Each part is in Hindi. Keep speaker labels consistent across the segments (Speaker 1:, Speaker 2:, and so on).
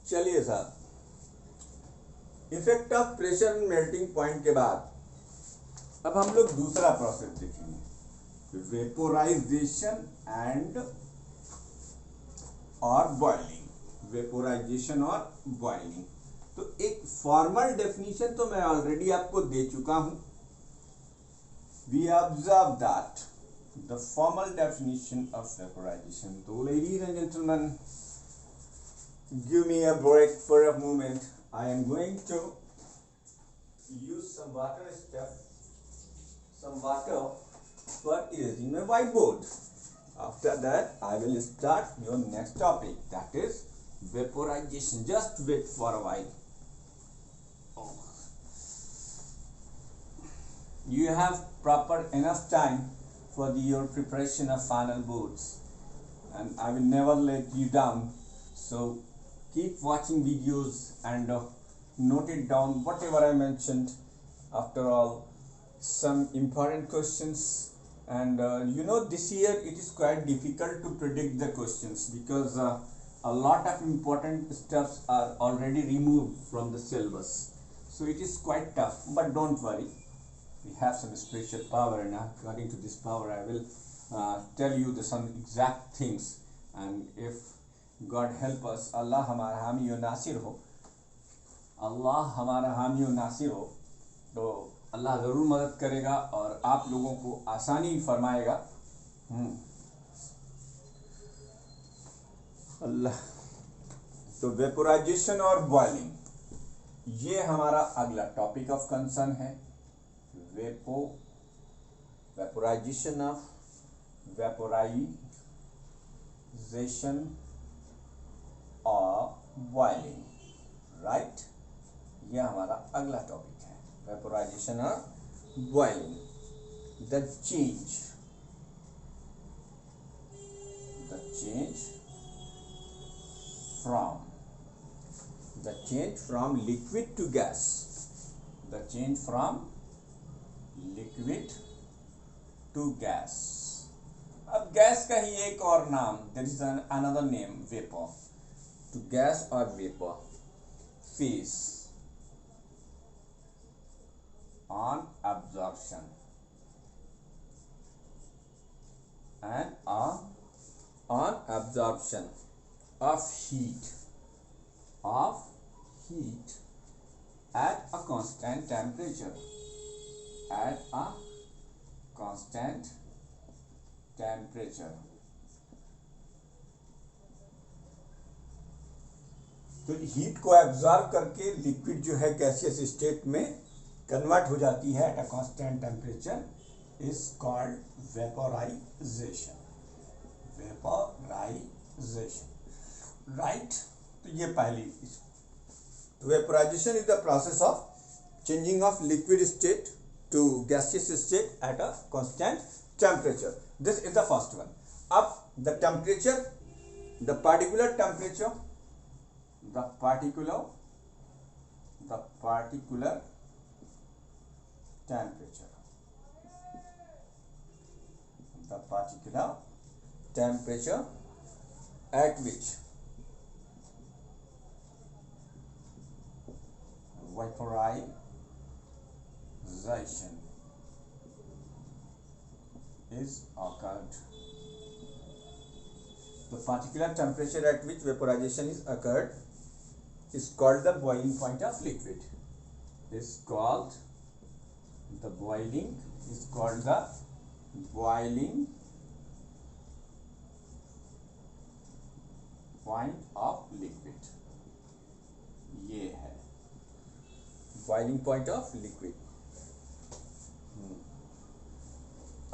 Speaker 1: चलिए साहब, effect of pressure melting point के बाद अब हम लोग दूसरा प्रोसेस देखेंगे, वेपोराइजेशन एंड और बॉइलिंग। वेपोराइजेशन और बॉइलिंग, तो एक फॉर्मल डेफिनेशन तो मैं ऑलरेडी आपको दे चुका हूं। We observe that the formal definition of vaporisation. तो ladies and gentleman, give me a break for a moment. I am going to use some water for erasing my whiteboard. After that, I will start your next topic, that is vaporization. Just wait for a while. You have proper enough time for your preparation of final boards, and I will never let you down. So keep watching videos and note it down whatever I mentioned. After all, some important questions, and this year it is quite difficult to predict the questions because a lot of important stuffs are already removed from the syllabus, so it is quite tough. But don't worry, we have some spiritual power, and according to this power I will tell you some exact things. And if God help us, अल्लाह हमारा हामी और नासिर हो, अल्लाह हमारा हामी और नासिर हो, तो अल्लाह ज़रूर मदद करेगा और आप लोगों को आसानी फरमाएगा। अल्लाह। तो वेपोराइजेशन और बॉइलिंग, ये हमारा अगला टॉपिक ऑफ कंसर्न है। वेपोराइजेशन ऑफ वेपोराइजेशन और बॉइलिंग, राइट, यह हमारा अगला टॉपिक है, वेपोराइजेशन और boiling. The change from liquid to gas, the change from liquid to gas. अब गैस का ही एक और नाम, there is another name, vapour. To gas or vapor phase on absorption and on absorption of heat at a constant temperature, तो हीट को एब्जॉर्ब करके लिक्विड जो है गैसियस स्टेट में कन्वर्ट हो जाती है at a constant temperature, is called vaporisation. Right. तो ये पहली, vaporisation is the process of changing of liquid state to gaseous state at a constant temperature. This is the first one. अब the temperature, the particular temperature at which vaporization is occurred. The particular temperature at which vaporization is occurred is called the boiling point of liquid. The boiling point of liquid. ये है boiling point of liquid.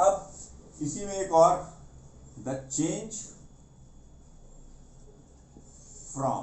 Speaker 1: अब इसी में एक और, the change from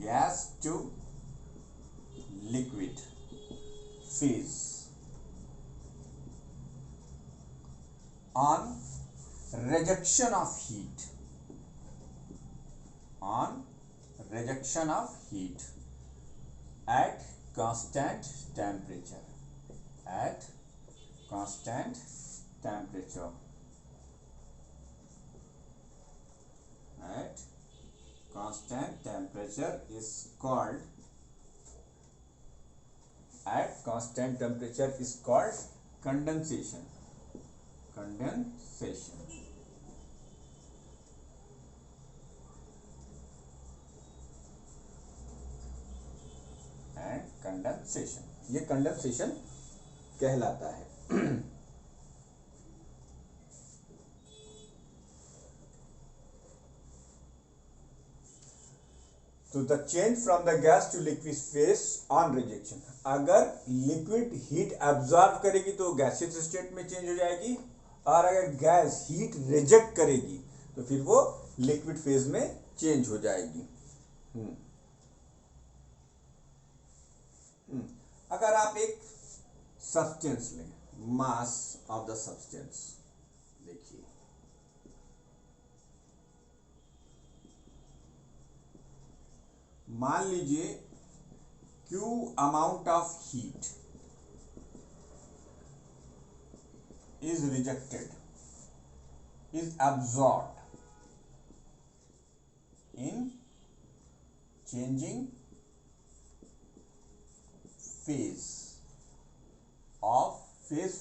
Speaker 1: gas to liquid phase on rejection of heat, at constant temperature, constant temperature is called at constant temperature is called condensation. Condensation. And condensation, ये कंडेंसेशन कहलाता है। तो the change from the gas to liquid phase on rejection, अगर लिक्विड हीट एब्जॉर्ब करेगी तो गैसियस स्टेट में चेंज हो जाएगी, और अगर गैस हीट रिजेक्ट करेगी तो फिर वो लिक्विड फेज में चेंज हो जाएगी। अगर आप एक सब्सटेंस लें, मास ऑफ द सब्सटेंस, देखिए मान लीजिए Q amount of heat is rejected, is absorbed in changing phase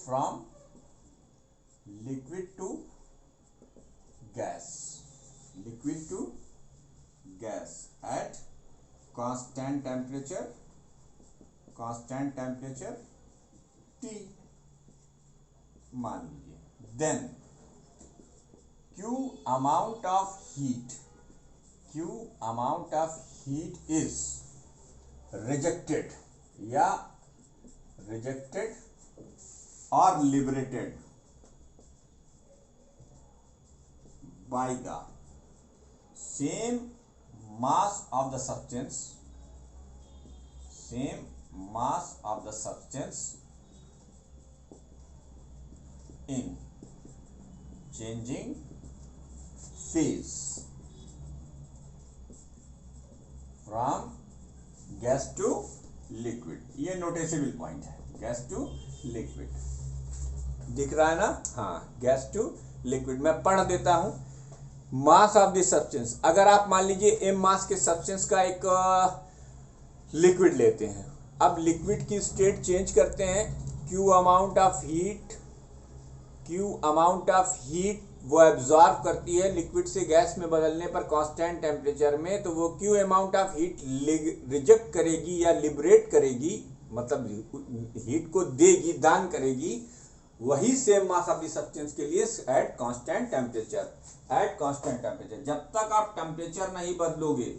Speaker 1: from liquid to gas at constant temperature T मान लीजिए, then Q amount of heat is rejected or liberated by the same mass of the substance in changing phase from gas to liquid। ये नोटिसेबल पॉइंट है, गैस टू लिक्विड, दिख रहा है ना? हाँ, गैस टू लिक्विड। मैं पढ़ देता हूं। मास ऑफ द सब्सटेंस, अगर आप मान लीजिए m मास के सब्सटेंस का एक लिक्विड लेते हैं, अब लिक्विड की स्टेट चेंज करते हैं, Q अमाउंट ऑफ हीट वो एब्जॉर्ब करती है लिक्विड से गैस में बदलने पर कांस्टेंट टेम्परेचर में, तो वो Q amount of heat reject करेगी या लिबरेट करेगी, मतलब हीट को देगी, दान करेगी, वही same mass of the substance के लिए एट कांस्टेंट टेम्परेचर। जब तक आप टेम्परेचर नहीं बदलोगे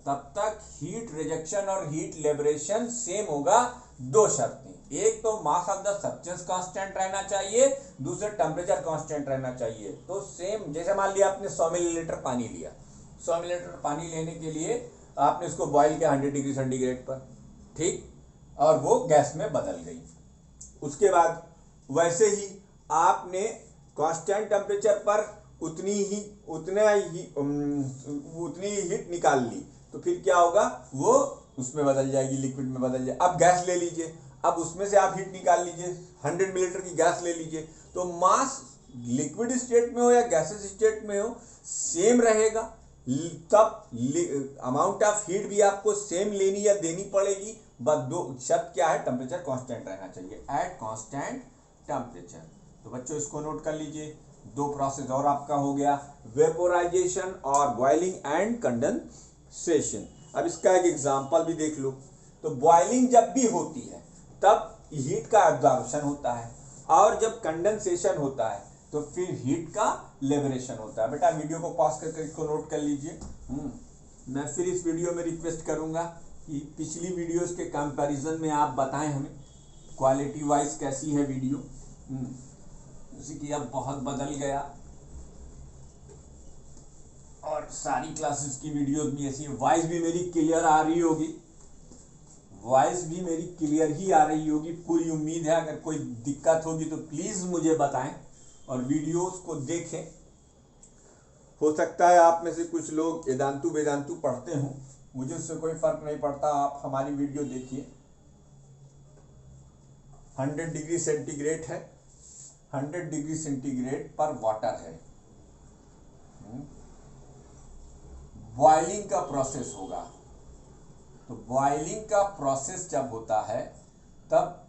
Speaker 1: तब तक हीट रिजेक्शन और हीट लिबरेशन सेम होगा। दो शर्तें, एक तो mass of the substance constant रहना चाहिए, दूसरे टेम्परेचर कांस्टेंट रहना चाहिए। तो सेम, जैसे मान लिया आपने 100 मिलीलीटर पानी लिया, 100 मिलीलीटर पानी लेने के लिए आपने इसको बॉईल किया 100 डिग्री सेंटीग्रेड पर, ठीक, और वो गैस में बदल गई। उसके बाद वैसे ही आपने कांस्टेंट टेम्परेचर पर उतनी ही हीट निकाल ली, तो फिर क्या होगा, वो उसमें बदल जाएगी, लिक्विड में बदल जाएगी। अब गैस ले लीजिए, अब उसमें से आप हीट निकाल लीजिए, 100 मिलीलीटर की गैस ले लीजिए, तो मास लिक्विड स्टेट में हो या गैसेस स्टेट में हो सेम रहेगा, तब अमाउंट ऑफ हीट भी आपको सेम लेनी या देनी पड़ेगी। बस दो शर्त क्या है, टेम्परेचर कांस्टेंट रहना चाहिए एट कांस्टेंट टेम्परेचर। तो बच्चों इसको नोट कर लीजिए। दो प्रोसेस और आपका हो गया, वेपोराइजेशन और बॉइलिंग एंड कंडेंसेशन। अब इसका एक एग्जांपल भी देख लो। तो बॉइलिंग जब भी होती है तब हीट का एब्जॉर्प्शन होता है, और जब कंडेंसेशन होता है तो फिर हीट का लिबरेशन होता है। बेटा वीडियो को पॉज करके इसको नोट कर लीजिए। मैं फिर इस वीडियो में रिक्वेस्ट करूंगा कि पिछली वीडियोस के कंपैरिजन में आप बताएं हमें क्वालिटी वाइज कैसी है वीडियो। जैसे कि अब बहुत बदल गया और सारी क्लासेस की वीडियोस भी ऐसी है। वॉइस भी मेरी क्लियर आ रही होगी, पूरी उम्मीद है। अगर कोई दिक्कत होगी तो प्लीज मुझे बताएं और वीडियोस को देखें। हो सकता है आप में से कुछ लोग वेदांतु पढ़ते हों, मुझे उससे कोई फर्क नहीं पड़ता। आप हमारी वीडियो देखिए, 100 डिग्री सेंटीग्रेड है, 100 डिग्री सेंटीग्रेड पर वाटर है। बॉइलिंग का प्रोसेस होगा। तो बॉइलिंग का प्रोसेस जब होता है तब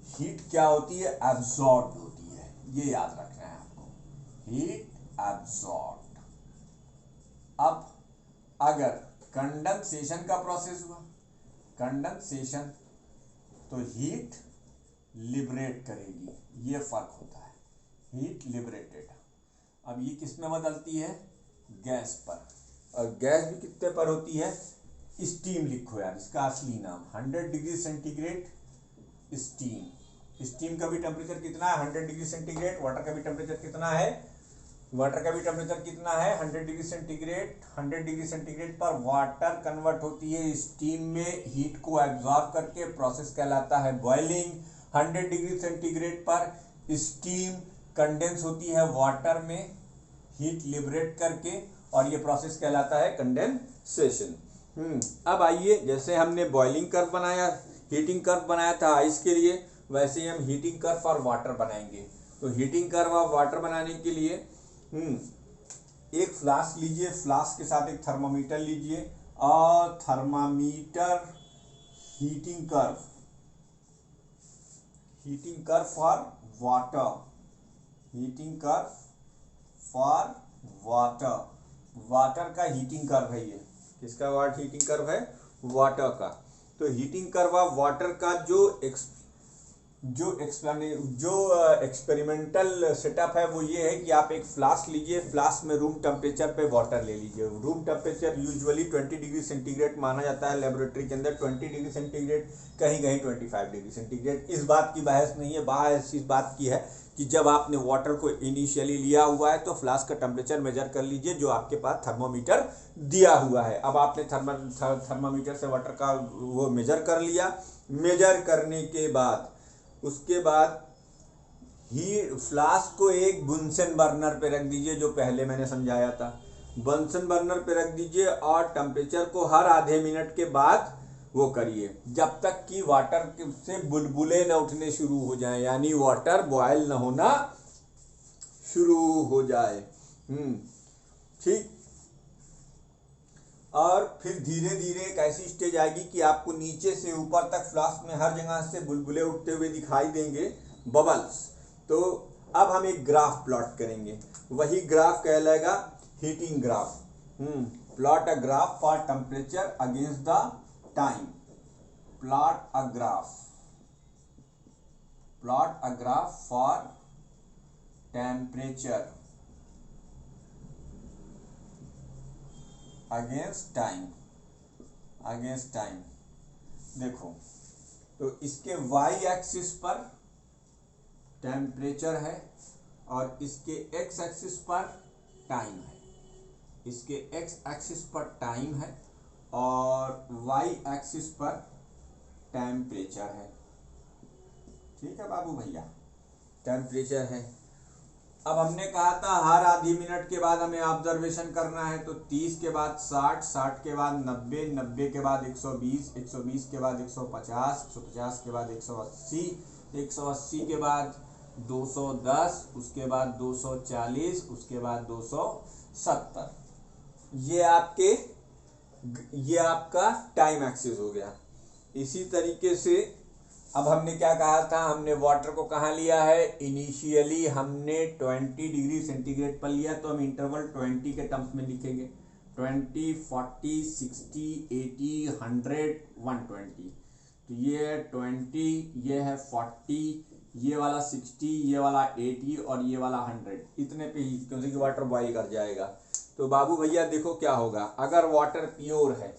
Speaker 1: हीट क्या होती है, एब्जॉर्ब होती है। ये याद रखना है आपको, हीट एब्जॉर्ब। अब अगर कंडेंसेशन का प्रोसेस हुआ, कंडेंसेशन तो हीट लिबरेट करेगी, ये फर्क होता है, हीट लिबरेटेड। अब ये किस में बदलती है, गैस पर। और गैस भी कितने पर होती है, स्टीम लिखो यार, इसका असली नाम 100 डिग्री सेंटीग्रेड स्टीम। स्टीम का भी टेम्परेचर कितना है, 100 डिग्री सेंटीग्रेड। वाटर का भी टेम्परेचर कितना है, वाटर का भी टेम्परेचर कितना है, 100 डिग्री सेंटीग्रेड। 100 डिग्री सेंटीग्रेड पर वाटर कन्वर्ट होती है स्टीम में, हीट को एब्जॉर्ब करके, प्रोसेस कहलाता है बॉइलिंग। 100 डिग्री सेंटीग्रेड पर स्टीम कंडेंस होती है वाटर में, हीट लिबरेट करके, और ये प्रोसेस कहलाता है कंडेंसेशन। अब आइए, जैसे हमने बॉइलिंग कर्व बनाया, हीटिंग कर्व बनाया था आइस के लिए, वैसे ही हम हीटिंग कर्व फॉर वाटर बनाएंगे। तो हीटिंग कर्व ऑफ वाटर बनाने के लिए एक फ्लास्क लीजिए, फ्लास्क के साथ एक थर्मामीटर लीजिए, और thermometer heating curve for water, heating curve for water, water का हीटिंग कर्व है ये। किसका हीटिंग कर्व है, वाटर का। तो हीटिंग कर्व ऑफ वाटर का जो एक्सपेरिमेंटल सेटअप है वो ये है कि आप एक फ्लास्क लीजिए, फ्लास्क में रूम टेम्परेचर पे वाटर ले लीजिए। Room temperature usually 20 degree centigrade माना जाता है लेबोरेटरी के अंदर, 20 डिग्री सेंटीग्रेड, कहीं कहीं 25 डिग्री सेंटीग्रेड। इस बात की बहस नहीं है, बहस इस बात की है कि जब आपने वाटर को इनिशियली लिया हुआ है तो फ्लास्क का टेम्परेचर मेजर कर लीजिए, जो आपके पास थर्मोमीटर दिया हुआ है। अब आपने थर्मामीटर से वाटर का वो मेजर कर लिया। मेजर करने के बाद उसके बाद ही फ्लास्क को एक बुनसन बर्नर पे रख दीजिए, जो पहले मैंने समझाया था। बुनसन बर्नर पे रख दीजिए और टेम्परेचर को हर आधे मिनट के बाद वो करिए, जब तक कि वाटर से बुलबुले न उठने शुरू हो जाए, यानी वाटर बॉयल न होना शुरू हो जाए। ठीक। और फिर धीरे धीरे एक ऐसी स्टेज आएगी कि आपको नीचे से ऊपर तक फ्लास्क में हर जगह से बुलबुले उठते हुए दिखाई देंगे, बबल्स। तो अब हम एक ग्राफ प्लॉट करेंगे, वही ग्राफ कहलाएगा heating graph. Plot a graph for temperature against the time. Plot a graph for temperature against time. देखो, तो इसके y एक्सिस पर टेम्परेचर है और इसके x एक्सिस पर टाइम है। इसके x एक्सिस पर टाइम है और y एक्सिस पर टेम्परेचर है। ठीक है बाबू भैया, टेम्परेचर है। अब हमने कहा था हर आधी मिनट के बाद हमें ऑब्जर्वेशन करना है, तो 30 के बाद 60, 60 के बाद 90, 90 के बाद 120, 120 के बाद 150, 150 के बाद 180, 180 के बाद 210, उसके बाद 240, उसके बाद 270। ये आपका टाइम एक्सिस हो गया। इसी तरीके से अब हमने क्या कहा था, हमने वाटर को कहाँ लिया है, इनिशियली हमने 20 डिग्री सेंटीग्रेड पर लिया, तो हम इंटरवल 20 के टर्म्स में लिखेंगे, 20, 40, 60, 80, 100, 120। तो ये है 20, ये है 40, ये वाला 60, ये वाला 80 और ये वाला 100। इतने पे ही क्योंकि वाटर बॉईल कर जाएगा। तो बाबू भैया देखो क्या होगा, अगर वाटर प्योर है,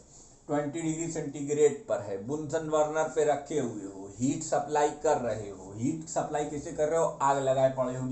Speaker 1: 20 डिग्री सेंटीग्रेड पर है, बुनसन बर्नर पे रखे हुए हो, हीट सप्लाई कर रहे हो, हीट सप्लाई कैसे कर रहे हो, आग लगाए पड़े हो